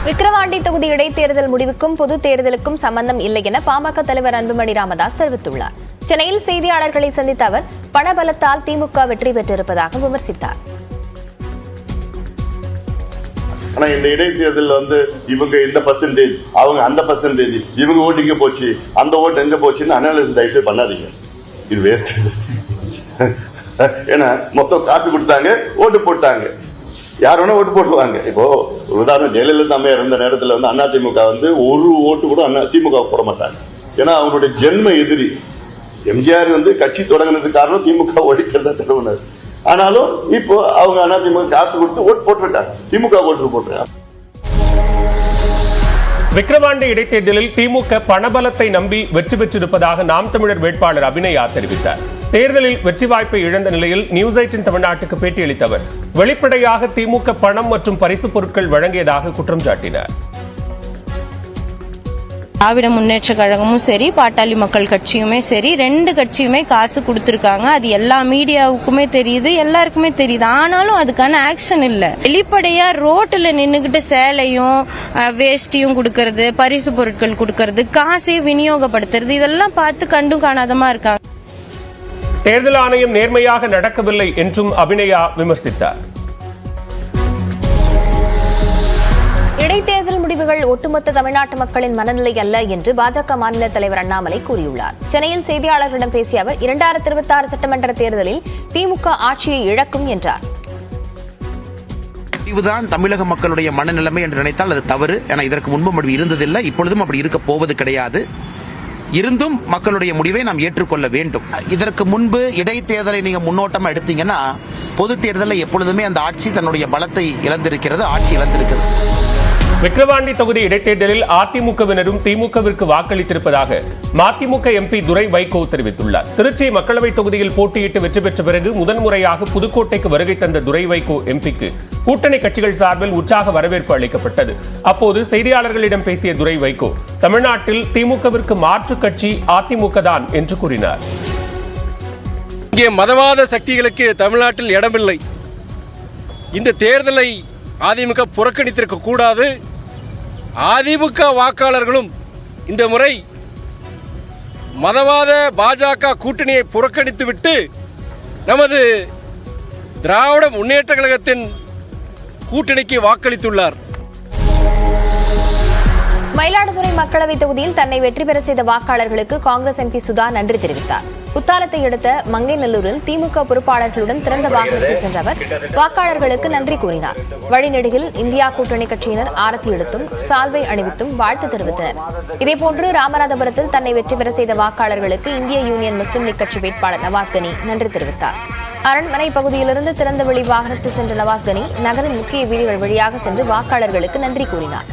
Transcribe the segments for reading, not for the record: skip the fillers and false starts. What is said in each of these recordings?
விக்கிரவாண்டி தொகுதி இடைத்தேர்தல் முடிவுக்கும் பொது தேர்தலுக்கும் சம்பந்தம் இல்லை என பாமக தலைவர் அன்புமணி ராமதாஸ் தெரிவித்துள்ளார். சென்னையில் செய்தியாளர்களை சந்தித்த அவர் பணபலத்தால் திமுக வெற்றி பெற்றிருப்பதாக விமர்சித்தார். ஆனா இந்த இடைத்தேர்தல் இவங்க இந்த பர்சன்டேஜ், அவங்க அந்த பர்சன்டேஜ், இவங்க ஓட்டு இங்க போச்சு, அந்த ஓட்டு எங்க போச்சுன்னு அனாலிசிஸ் தயவுசெய்து பண்ணாதீங்க. இது வேஸ்ட். ஏன்னா மொத்தம் காசு கொடுத்தாங்க, ஓட்டு போட்டாங்க, யார் வேணா ஓட்டு போடுவாங்க. இப்போ உதாரணம் ஜெயலலிதா அம்மையார் இருந்த நேரத்தில் அதிமுக ஒரு ஓட்டு கூட திமுக போட மாட்டாங்க. ஏன்னா அவங்களுடைய ஜென்ம எதிரி. எம்ஜிஆர் கட்சி தொடங்கினதுக்கு காரணம் திமுக ஒழிக்கிறதா தருவனர். ஆனாலும் இப்போ அவங்க அதிமுக காசு கொடுத்து ஓட்டு போட்டுருக்காங்க, திமுக ஓட்டு போட்டுருக்காங்க. விக்கிரவாண்டி இடைத்தேர்தலில் திமுக பணபலத்தை நம்பி வெற்றி பெற்றிருப்பதாக நாம் தமிழர் வேட்பாளர் அபிநயா தெரிவித்தார். தேர்தலில் வெற்றி வாய்ப்பை இழந்த நிலையில் நியூஸ் 18 தமிழ்நாட்டுக்கு பேட்டியளித்த அவர் வெளிப்படையாக திமுக பணம் மற்றும் பரிசு பொருட்கள் வழங்கியதாக குற்றம் சாட்டினார். திராவிட முன்னேற்ற கழகமும் சரி, பாட்டாளி மக்கள் கட்சியுமே சரி, ரெண்டு கட்சியுமே காசு கொடுத்திருக்காங்க. அது எல்லா மீடியாவுக்குமே தெரியுது, எல்லாருக்குமே தெரியுது. ஆனாலும் அதுக்கான ஆக்ஷன் இல்ல. வெளிப்படையா ரோட்ல நின்னுகிட்டு சேலையும் வேஷ்டியும் கொடுக்கறது, பரிசு பொருட்கள் கொடுக்கறது, காசை விநியோகப்படுத்துறது, இதெல்லாம் பார்த்து கண்டும் காணாதமா இருக்காங்க. தேர்தல் ஆணையம் நேர்மையாக நடக்கவில்லை என்றும் அபிநயா விமர்சித்தார். இடைத்தேர்தல் முடிவுகள் ஒட்டுமொத்த தமிழ்நாட்டு மக்களின் மனநிலை அல்ல என்று பாஜக மாநில தலைவர் அண்ணாமலை கூறியுள்ளார். சென்னையில் செய்தியாளர்களிடம் பேசிய அவர் 2026 சட்டமன்ற தேர்தலில் திமுக ஆட்சியை இழக்கும் என்றார். இதுதான் தமிழக மக்களுடைய மனநிலைமை என்று நினைத்தால் அது தவறு. என இதற்கு முன்பும் அப்படி இருந்ததில்லை, இப்பொழுதும் அப்படி இருக்க போவது கிடையாது. இருந்தும் மக்களுடைய முடிவை நாம் ஏற்றுக்கொள்ள வேண்டும். இதற்கு முன்பு இடைத்தேர்தலை நீங்க முன்னோட்டமா எடுத்தீங்கன்னா பொது தேர்தலில் எப்பொழுதுமே அந்த ஆட்சி தன்னுடைய பலத்தை இழந்திருக்கிறது, ஆட்சி இழந்திருக்கிறது. விக்கிரவாண்டி தொகுதி இடைத்தேர்தலில் அதிமுகவினரும் திமுகவிற்கு வாக்களித்திருப்பதாக மதிமுக எம்பி துரை வைகோ தெரிவித்துள்ளார். திருச்சி மக்களவை தொகுதியில் போட்டியிட்டு வெற்றி பெற்ற பிறகு முதன்முறையாக புதுக்கோட்டைக்கு வருகை தந்த துரை வைகோ எம்பிக்கு கூட்டணி கட்சிகள் சார்பில் உற்சாக வரவேற்பு அளிக்கப்பட்டது. அப்போது செய்தியாளர்களிடம் பேசிய துரை வைகோ தமிழ்நாட்டில் திமுகவிற்கு மாற்று கட்சி அதிமுக தான் என்று கூறினார். இங்கே மதவாத சக்திகளுக்கு தமிழ்நாட்டில் இடமில்லை. இந்த தேர்தலை அதிமுக புறக்கணித்திருக்க கூடாது. அதிமுக வாக்காளர்களும் இந்த முறை மதவாத பாஜக கூட்டணியை புறக்கணித்துவிட்டு நமது திராவிட முன்னேற்ற கழகத்தின் கூட்டணிக்கு வாக்களித்துள்ளார். மயிலாடுதுறை மக்களவை தொகுதியில் தன்னை வெற்றி பெற செய்த வாக்காளர்களுக்கு காங்கிரஸ் எம்பி சுதா நன்றி தெரிவித்தார். குத்தாலத்தை அடுத்த மங்கைநல்லூரில் திமுக பொறுப்பாளர்களுடன் திறந்த வாகனத்தில் சென்ற அவர் வாக்காளர்களுக்கு நன்றி கூறினார். வழிநெடுகில் இந்தியா கூட்டணி கட்சியினர் ஆரத்தி எடுத்தும் சால்வை அணிவித்தும் வாழ்த்து தெரிவித்தனர். இதேபோன்று ராமநாதபுரத்தில் தன்னை வெற்றி பெற செய்த வாக்காளர்களுக்கு இந்திய யூனியன் முஸ்லிம் லீக் கட்சி வேட்பாளர் நவாஸ் கனி நன்றி தெரிவித்தார். அரண்மனை பகுதியிலிருந்து திறந்த வெளி வாகனத்தில் சென்ற நவாஸ் கனி நகரின் முக்கிய வீதிகள் வழியாக சென்று வாக்காளர்களுக்கு நன்றி கூறினார்.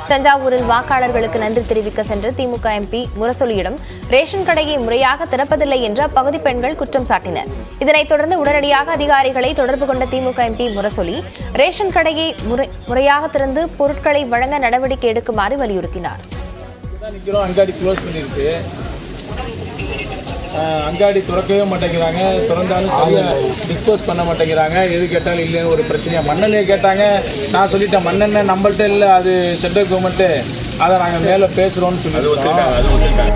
தஞ்சாவூரில் வாக்காளர்களுக்கு நன்றி தெரிவிக்க சென்ற திமுக எம்பி முரசொலியிடம் ரேஷன் கடையை முறையாக திறப்பதில்லை என்று அப்பகுதி பெண்கள் குற்றம் சாட்டினர். இதனைத் தொடர்ந்து உடனடியாக அதிகாரிகளை தொடர்பு கொண்ட திமுக எம்பி முரசொலி ரேஷன் கடையை முறையாக திறந்து பொருட்களை வழங்க நடவடிக்கை எடுக்குமாறு வலியுறுத்தினார். அங்காடி திறக்கவே மாட்டேங்கிறாங்க, திறந்தாலும் சரியாக டிஸ்போஸ் பண்ண மாட்டேங்கிறாங்க. எது கேட்டாலும் இல்லைன்னு ஒரு பிரச்சனையாக மண்ணெண்ணெய் கேட்டாங்க. நான் சொல்லிட்டேன் மண்ணெண்ணெய் நம்மள்ட்ட இல்லை, அது சென்ட்ரல் கவர்மெண்ட்டு, அதை நாங்கள் மேலே பேசுகிறோம்னு சொல்லியிருக்கோம்.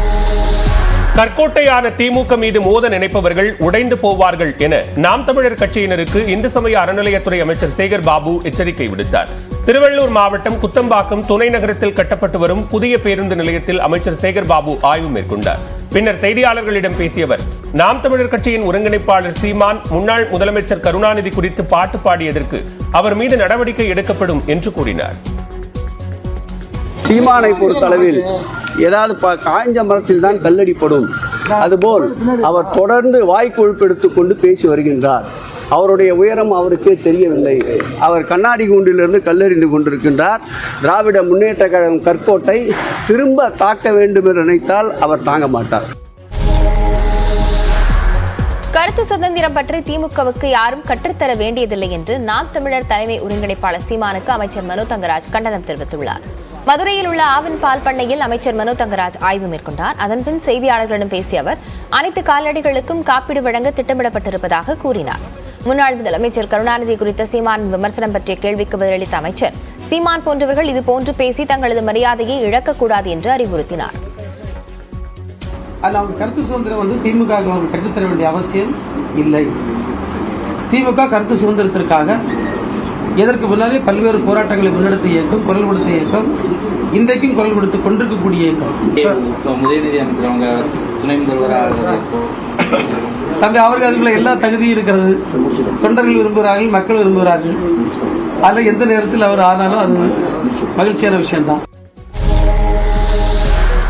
கற்கோட்டையான திமுக மீது மோத நினைப்பவர்கள் உடைந்து போவார்கள் என நாம் தமிழர் கட்சியினருக்கு இந்து சமய அறநிலையத்துறை அமைச்சர் சேகர் பாபு எச்சரிக்கை விடுத்தார். திருவள்ளூர் மாவட்டம் குத்தம்பாக்கம் துணை நகரத்தில் கட்டப்பட்டு வரும் புதிய பேருந்து நிலையத்தில் அமைச்சர் சேகர் பாபு ஆய்வு மேற்கொண்டார். பின்னர் செய்தியாளர்களிடம் பேசியவர் நாம் தமிழர் கட்சியின் ஒருங்கிணைப்பாளர் சீமான் முன்னாள் முதலமைச்சர் கருணாநிதி குறித்து பாட்டு பாடியதற்கு அவர் மீது நடவடிக்கை எடுக்கப்படும் என்று கூறினார். சீமானை பொறுத்தளவில் ஏதாவது காய்ஞ்ச மரத்தில் தான் கல்லடிப்படும், அதுபோல் அவர் தொடர்ந்து வாய்க்கொழுப்பெடுத்துக் கொண்டு பேசி வருகின்றார். அவருடைய உயரம் அவருக்கே தெரியவில்லை. அவர் கண்ணாடி கூண்டிலிருந்து கல்லெறிந்து கொண்டிருக்கின்றார். திராவிட முன்னேற்ற கழகம் கற்கோட்டை திரும்ப தாக்க வேண்டும் என்று நினைத்தால் அவர் தாங்க மாட்டார். கருத்து சுதந்திரம் பற்றி திமுகவுக்கு யாரும் கற்றுத்தர வேண்டியதில்லை என்று நாம் தமிழர் தலைமை ஒருங்கிணைப்பாளர் சீமானுக்கு அமைச்சர் மனோ தங்கராஜ் கண்டனம் தெரிவித்துள்ளார். மதுரையில் உள்ள ஆவின் பால் பண்ணையில் அமைச்சர் மனோ தங்கராஜ் ஆய்வு மேற்கொண்டார். அதன்பின் செய்தியாளர்களிடம் பேசிய அவர் அனைத்து கால்நடைகளுக்கும் காப்பீடு வழங்க திட்டமிடப்பட்டிருப்பதாக கூறினார். முன்னாள் முதலமைச்சர் கருணாநிதி குறித்த சீமானின் விமர்சனம் பற்றிய கேள்விக்கு பதிலளித்த அமைச்சர் சீமான் போன்றவர்கள் இதுபோன்று பேசி தங்களது மரியாதையை இழக்கக்கூடாது என்று அறிவுறுத்தினார். அதில் அவங்க கருத்து சுதந்திரம் திமுக அவர்கள் கற்றுத்தர வேண்டிய அவசியம் இல்லை. திமுக கருத்து சுதந்திரத்திற்காக இதற்கு முன்னாலே பல்வேறு போராட்டங்களை முன்னெடுத்த இயக்கம், குரல் கொடுத்த இயக்கம், இன்றைக்கும் குரல் கொடுத்து கொண்டிருக்கக்கூடிய இயக்கம். உதயநிதி அமைச்சர் அவங்க துணை முதல்வராக தம்பி அவருக்கு அதுக்குள்ள எல்லா தகுதியும் இருக்கிறது. தொண்டர்கள் விரும்புகிறார்கள், மக்கள் விரும்புகிறார்கள். அதில் எந்த நேரத்தில் அவர் ஆனாலும் அது மகிழ்ச்சியான விஷயம்தான்.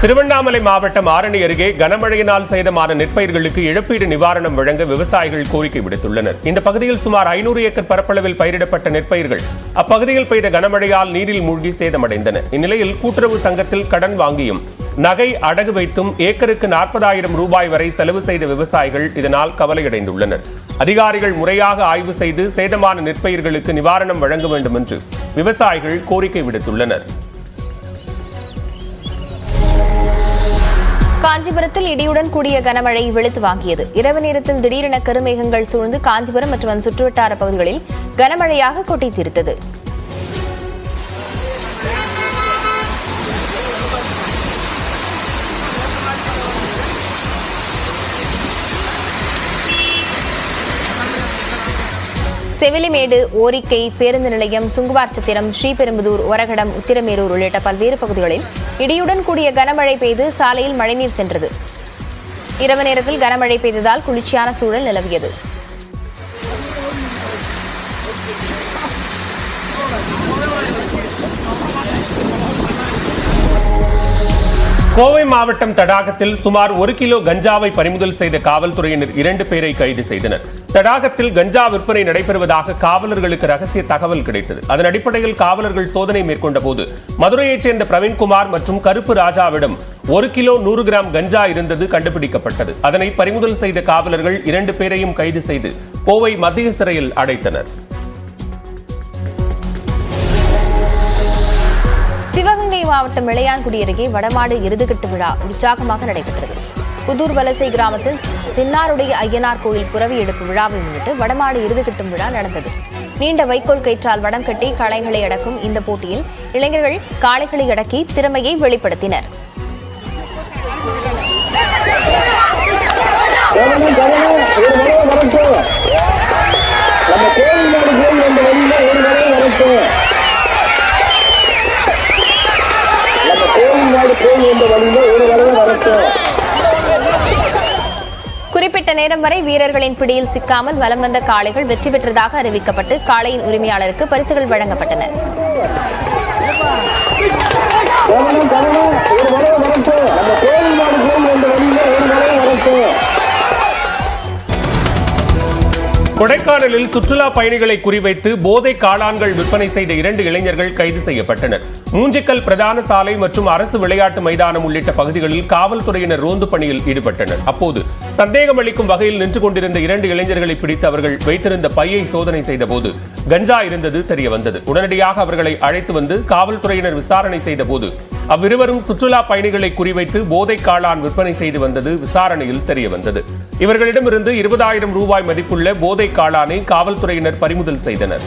திருவண்ணாமலை மாவட்டம் ஆரணி அருகே கனமழையினால் சேதமான நெற்பயிர்களுக்கு இழப்பீடு நிவாரணம் வழங்க விவசாயிகள் கோரிக்கை விடுத்துள்ளனர். இந்த பகுதியில் சுமார் 500 ஏக்கர் பரப்பளவில் பயிரிடப்பட்ட நெற்பயிர்கள் அப்பகுதியில் பெய்த கனமழையால் நீரில் மூழ்கி சேதமடைந்தன. இந்நிலையில் கூட்டுறவு சங்கத்தில் கடன் வாங்கியும் நகை அடகு வைத்தும் ஏக்கருக்கு 40,000 ரூபாய் வரை செலவு செய்த விவசாயிகள் இதனால் கவலையடைந்துள்ளனர். அதிகாரிகள் முறையாக ஆய்வு செய்து சேதமான நெற்பயிர்களுக்கு நிவாரணம் வழங்க வேண்டும் என்று விவசாயிகள் கோரிக்கை விடுத்துள்ளனர். காஞ்சிபுரத்தில் இடியுடன் கூடிய கனமழை வெளுத்து வாங்கியது. இரவு நேரத்தில் திடீரென கருமேகங்கள் சூழ்ந்து காஞ்சிபுரம் மற்றும் அதன் சுற்றுவட்டார பகுதிகளில் கனமழையாக கொட்டி தீர்த்தது. செவிலிமேடு, ஓரிக்கை, பேருந்து நிலையம், சுங்குவார்சத்திரம், ஸ்ரீபெரும்புதூர், ஒரகடம், உத்திரமேரூர் உள்ளிட்ட பல்வேறு பகுதிகளில் இடியுடன் கூடிய கனமழை பெய்து சாலையில் மழைநீர் சென்றது. இரவு நேரத்தில் கனமழை பெய்ததால் குளிர்ச்சியான சூழல் நிலவியது. கோவை மாவட்டம் தடாகத்தில் சுமார் 1 கிலோ கஞ்சாவை பறிமுதல் செய்த காவல்துறையினர் 2 பேரை கைது செய்தனர். தடாகத்தில் கஞ்சா விற்பனை நடைபெறுவதாக காவலர்களுக்கு ரகசிய தகவல் கிடைத்தது. அதன் அடிப்படையில் காவலர்கள் சோதனை மேற்கொண்ட போது மதுரையைச் சேர்ந்த பிரவீன்குமார் மற்றும் கருப்பு ராஜாவிடம் 1 கிலோ 100 கிராம் கஞ்சா இருந்தது கண்டுபிடிக்கப்பட்டது. அதனை பறிமுதல் செய்த காவலர்கள் 2 பேரையும் கைது செய்து கோவை மத்திய சிறையில் அடைத்தனர். சிவகங்கை மாவட்டம் இளையான்குடி அருகே வடமாடு எருதுகட்டு விழா உற்சாகமாக நடைபெற்றது. புதூர் வலசை கிராமத்தில் தின்னாருடைய ஐயனார் கோயில் புரவி எடுப்பு விழாவை முன்னிட்டு வடமாடு எருதுகட்டும் விழா நடந்தது. நீண்ட வைக்கோல் கயிற்றால் வடம் கட்டி காளைகளை அடக்கும் இந்த போட்டியில் இளைஞர்கள் காளைகளை அடக்கி திறமையை வெளிப்படுத்தினர். குறிப்பிட்ட நேரம் வரை வீரர்களின் பிடியில் சிக்காமல் வலம் வந்த காளைகள் வெற்றி பெற்றதாக அறிவிக்கப்பட்டு காளையின் உரிமையாளருக்கு பரிசுகள் வழங்கப்பட்டன. கொடைக்கானலில் சுற்றுலா பயணிகளை குறிவைத்து போதை காளான்கள் விற்பனை செய்த 2 இளைஞர்கள் கைது செய்யப்பட்டனர். மூஞ்சிக்கல் பிரதான சாலை மற்றும் அரசு விளையாட்டு மைதானம் உள்ளிட்ட பகுதிகளில் காவல்துறையினர் ரோந்து பணியில் ஈடுபட்டனர். அப்போது சந்தேகம் அளிக்கும் வகையில் நின்று கொண்டிருந்த 2 இளைஞர்களை பிடித்து அவர்கள் வைத்திருந்த பையை சோதனை செய்த போது கஞ்சா இருந்தது தெரியவந்தது. உடனடியாக அவர்களை அழைத்து வந்து காவல்துறையினர் விசாரணை செய்த போது அவ்விருவரும் சுற்றுலா பயணிகளை குறிவைத்து போதை காளான் விற்பனை செய்து வந்தது விசாரணையில் தெரியவந்தது. இவர்களிடமிருந்து 20,000 ரூபாய் மதிப்புள்ள போதை காளானை காவல்துறையினர் பறிமுதல் செய்தனர்.